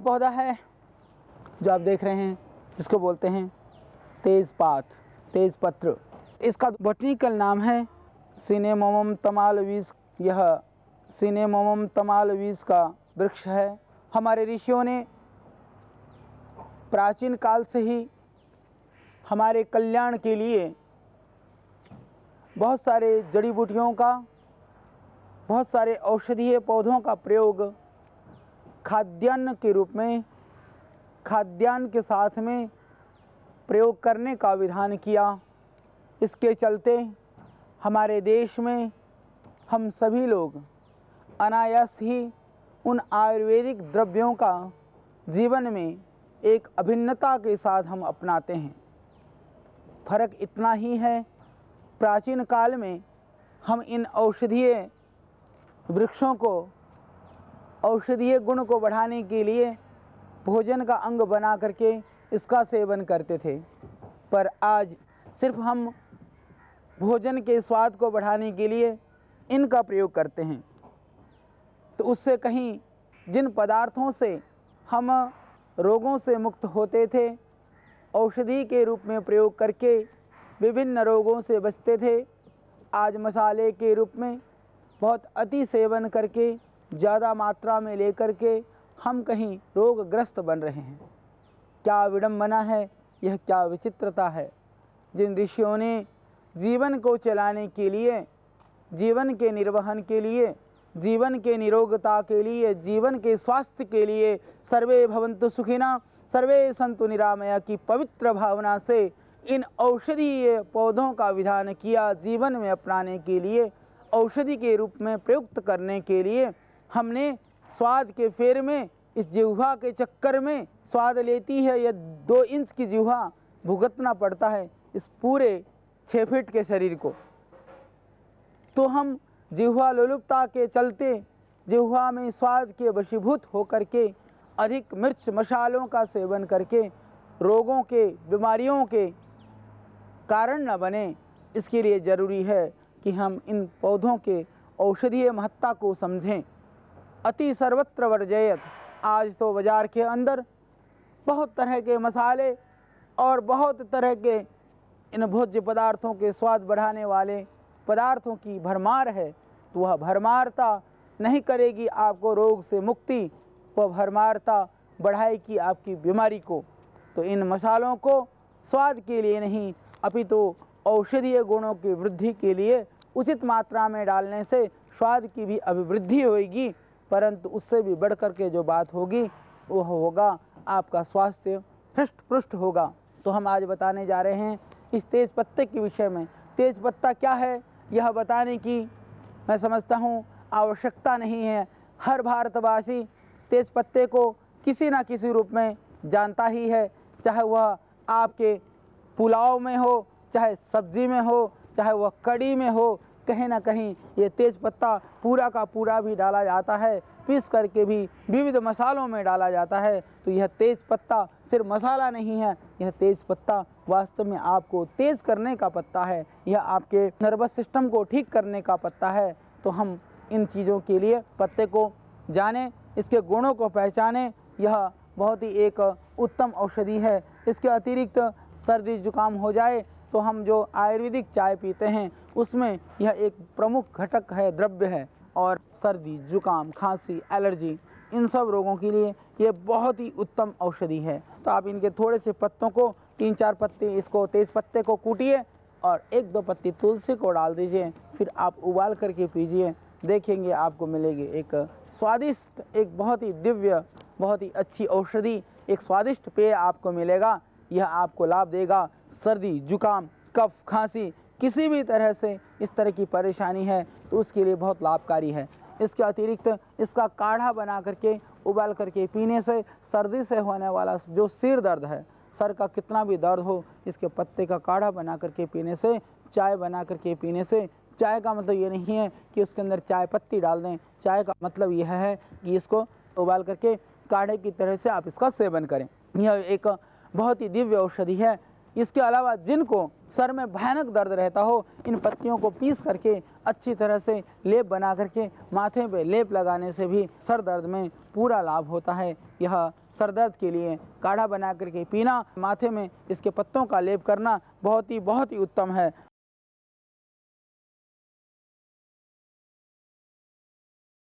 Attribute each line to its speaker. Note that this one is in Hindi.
Speaker 1: पौधा है जो आप देख रहे हैं, जिसको बोलते हैं तेजपात, तेजपत्र। इसका बॉटनिकल नाम है सिनेमोमम तमालवीस। यह सिनेमोमम तमालवीस का वृक्ष है। हमारे ऋषियों ने प्राचीन काल से ही हमारे कल्याण के लिए बहुत सारे जड़ी बूटियों का, बहुत सारे औषधीय पौधों का प्रयोग खाद्यान्न के रूप में, खाद्यान्न के साथ में प्रयोग करने का विधान किया। इसके चलते हमारे देश में हम सभी लोग अनायास ही उन आयुर्वेदिक द्रव्यों का जीवन में एक अभिन्नता के साथ हम अपनाते हैं। फर्क इतना ही है, प्राचीन काल में हम इन औषधीय वृक्षों को, औषधीय गुण को बढ़ाने के लिए भोजन का अंग बना करके इसका सेवन करते थे, पर आज सिर्फ हम भोजन के स्वाद को बढ़ाने के लिए इनका प्रयोग करते हैं। तो उससे कहीं जिन पदार्थों से हम रोगों से मुक्त होते थे, औषधि के रूप में प्रयोग करके विभिन्न रोगों से बचते थे, आज मसाले के रूप में बहुत अति सेवन करके, ज़्यादा मात्रा में लेकर के हम कहीं रोगग्रस्त बन रहे हैं। क्या विडंबना है, यह क्या विचित्रता है। जिन ऋषियों ने जीवन को चलाने के लिए, जीवन के निर्वहन के लिए, जीवन के निरोगता के लिए, जीवन के स्वास्थ्य के लिए सर्वे भवन्तु सुखिना सर्वे सन्तु निरामया की पवित्र भावना से इन औषधीय पौधों का विधान किया, जीवन में अपनाने के लिए, औषधि के रूप में प्रयुक्त करने के लिए हमने स्वाद के फेर में, इस जिह्वा के चक्कर में, स्वाद लेती है यह 2 इंच की जिह्वा, भुगतना पड़ता है इस पूरे 6 फीट के शरीर को। तो हम जिह्वा लोलुपता के चलते, जिह्वा में स्वाद के वशीभूत होकर के अधिक मिर्च मसालों का सेवन करके रोगों के, बीमारियों के कारण न बने, इसके लिए ज़रूरी है कि हम इन पौधों के औषधीय महत्ता को समझें। अति सर्वत्र वर्जयत। आज तो बाज़ार के अंदर बहुत तरह के मसाले और बहुत तरह के इन भोज्य पदार्थों के स्वाद बढ़ाने वाले पदार्थों की भरमार है। तो वह भरमारता नहीं करेगी आपको रोग से मुक्ति, वह भरमारता बढ़ाएगी आपकी बीमारी को। तो इन मसालों को स्वाद के लिए नहीं, अपितु औषधीय गुणों की वृद्धि के लिए उचित मात्रा में डालने से स्वाद की भी अभिवृद्धि होगी, परंतु उससे भी बढ़कर के जो बात होगी वह होगा आपका स्वास्थ्य हृष्ट पुष्ट होगा। तो हम आज बताने जा रहे हैं इस तेज पत्ते के विषय में। तेज पत्ता क्या है यह बताने की मैं समझता हूँ आवश्यकता नहीं है। हर भारतवासी तेज पत्ते को किसी न किसी रूप में जानता ही है, चाहे वह आपके पुलाव में हो, चाहे सब्जी में हो, चाहे वह कड़ी में हो, कहीं ना कहीं ये तेज पत्ता पूरा का पूरा भी डाला जाता है, पीस करके भी विविध मसालों में डाला जाता है। तो यह तेज पत्ता सिर्फ मसाला नहीं है, यह तेज पत्ता वास्तव में आपको तेज करने का पत्ता है, यह आपके नर्वस सिस्टम को ठीक करने का पत्ता है। तो हम इन चीज़ों के लिए पत्ते को जानें, इसके गुणों को पहचानें। यह बहुत ही एक उत्तम औषधि है। इसके अतिरिक्त सर्दी जुकाम हो जाए तो हम जो आयुर्वेदिक चाय पीते हैं उसमें यह एक प्रमुख घटक है, द्रव्य है, और सर्दी जुकाम खांसी एलर्जी इन सब रोगों के लिए ये बहुत ही उत्तम औषधि है। तो आप इनके थोड़े से पत्तों को 3-4 पत्ते इसको तेज पत्ते को कूटिए और 1-2 पत्ती तुलसी को डाल दीजिए, फिर आप उबाल करके पीजिए, देखेंगे आपको मिलेगी एक स्वादिष्ट, एक बहुत ही दिव्य, बहुत ही अच्छी औषधि, एक स्वादिष्ट पेय आपको मिलेगा। यह आपको लाभ देगा। सर्दी जुकाम कफ खांसी किसी भी तरह से इस तरह की परेशानी है तो उसके लिए बहुत लाभकारी है। इसके अतिरिक्त इसका काढ़ा बना करके उबाल करके पीने से सर्दी से होने वाला जो सिर दर्द है, सर का कितना भी दर्द हो, इसके पत्ते का काढ़ा बना करके पीने से, चाय बना करके पीने से, चाय का मतलब ये नहीं है कि उसके अंदर चाय पत्ती डाल दें, चाय का मतलब यह है कि इसको उबाल करके काढ़े की तरह से आप इसका सेवन करें। यह एक बहुत ही दिव्य औषधि है। इसके अलावा जिनको सर में भयानक दर्द रहता हो, इन पत्तियों को पीस करके अच्छी तरह से लेप बना करके माथे पे लेप लगाने से भी सर दर्द में पूरा लाभ होता है। यह सर दर्द के लिए काढ़ा बना करके पीना, माथे में इसके पत्तों का लेप करना बहुत ही उत्तम है।